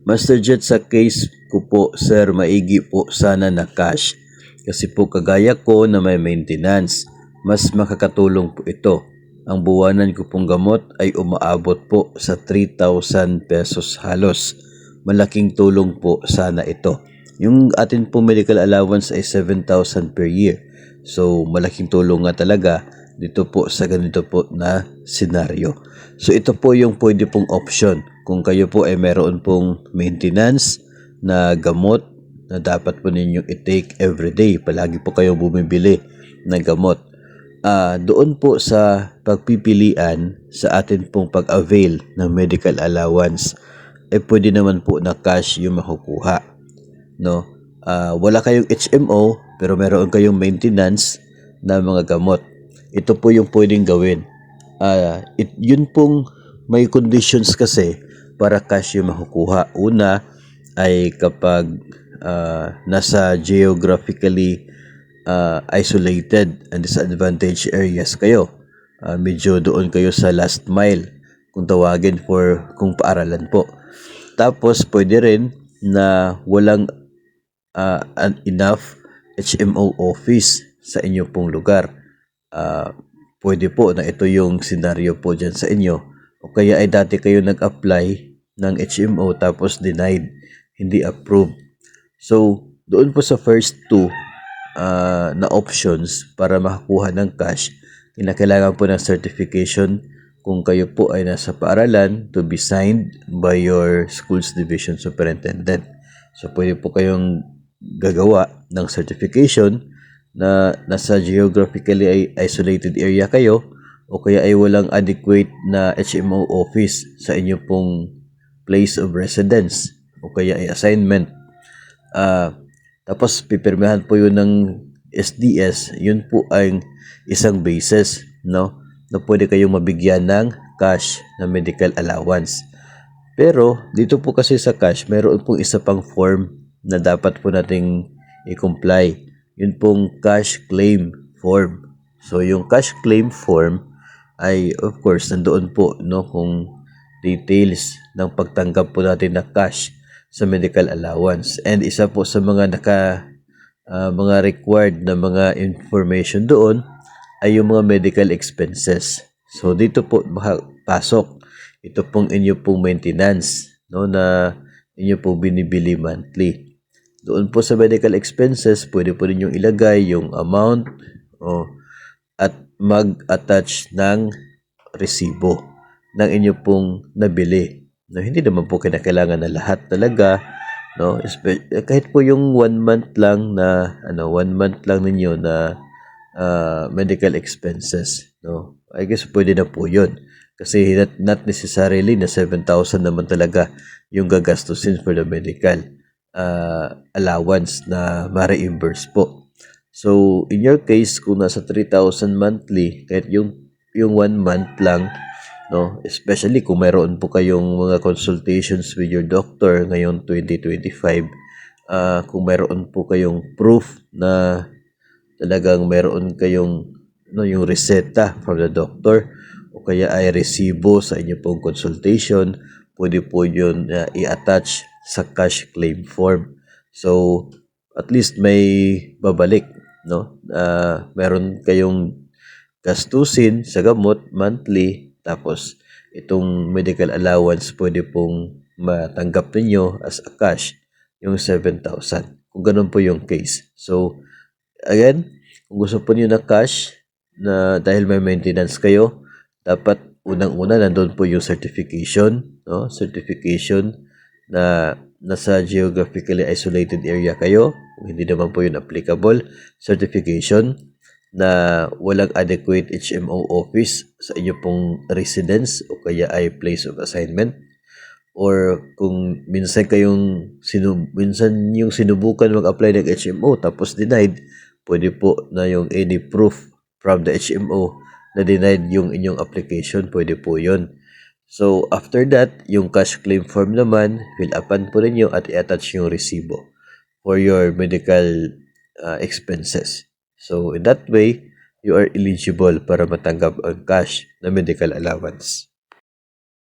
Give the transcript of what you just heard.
Master Jet, sa case ko po, sir, maigi po sana na cash. Kasi po kagaya ko na may maintenance, mas makakatulong po ito. Ang buwanan ko pong gamot ay umaabot po sa 3,000 pesos halos. Malaking tulong po sana ito. Yung atin po medical allowance ay 7,000 per year. So malaking tulong nga talaga dito po sa ganito po na senaryo. So ito po yung pwede pong option kung kayo po ay meron pong maintenance na gamot na dapat po ninyong i-take everyday. Palagi po kayong bumibili ng gamot. Doon po sa pagpipilian sa atin pong pag-avail ng medical allowance, pwede naman po na cash yung makukuha. No? Wala kayong HMO pero meron kayong maintenance na mga gamot. Ito po yung pwedeng gawin. Yun pong may conditions kasi para cash yung makukuha. Una ay kapag nasa geographically isolated and disadvantaged areas kayo. Medyo doon kayo sa last mile kung tawagin for kung paaralan po. Tapos pwede rin na walang enough HMO office sa inyo pong lugar. Pwede po na ito yung senaryo po dyan sa inyo. O kaya ay dati kayo nag-apply ng HMO tapos denied, hindi approved. So, doon po sa first two na options para makakuha ng cash, kinakailangan po ng certification kung kayo po ay nasa paaralan to be signed by your school's division superintendent. So, pwede po kayong gagawa ng certification na nasa geographically isolated area kayo o kaya ay walang adequate na HMO office sa inyo pong place of residence o kaya ay assignment. Tapos pipirmahan po yun ng SDS. Yun po ay isang basis, no, na pwede kayong mabigyan ng cash na medical allowance. Pero dito po kasi sa cash, meron pong isa pang form na dapat po nating i-comply. Yun pong cash claim form. So yung cash claim form ay of course nandoon po, no, kung details ng pagtanggap po natin na cash sa medical allowance. And isa po sa mga mga required na mga information doon ay yung mga medical expenses. So dito po pasok ito pong inyo pong maintenance, no, na inyo po binibili monthly. Doon po sa medical expenses, pwede po ninyong ilagay yung amount at mag-attach ng resibo ng inyo pong nabili. No, hindi naman po kinakailangan na lahat talaga, no? Kahit po yung 1 month lang na 1 month lang ninyo na medical expenses, no? I guess pwede na po 'yon. Kasi not necessarily na 7,000 naman talaga yung gagastusin for the medical allowance na ma-reimburse po. So, in your case, kung nasa 3,000 monthly, kahit yung 1 month lang, no, especially kung mayroon po kayong mga consultations with your doctor ngayong 2025, kung mayroon po kayong proof na talagang mayroon kayong yung reseta from the doctor o kaya ay resibo sa inyo pong consultation, pwede po yun i-attach sa cash claim form. So, at least may babalik, no? Meron kayong gastusin sa gamot monthly, tapos itong medical allowance pwede pong matanggap ninyo as a cash, yung 7,000. Kung ganun po yung case. So, again, kung gusto po niyo na cash na dahil may maintenance kayo, dapat unang-una nandun po yung certification, no? Certification na nasa geographically isolated area kayo, kung hindi naman po yun applicable. Certification na walang adequate HMO office sa inyo pong residence o kaya ay place of assignment. Or kung minsan yung sinubukan mag-apply ng HMO tapos denied, pwede po na yung any proof from the HMO na denied yung inyong application, pwede po yun. So, after that, yung cash claim form naman, fill upan po ninyo at i-attach yung resibo for your medical expenses. So, in that way, you are eligible para matanggap ang cash na medical allowance.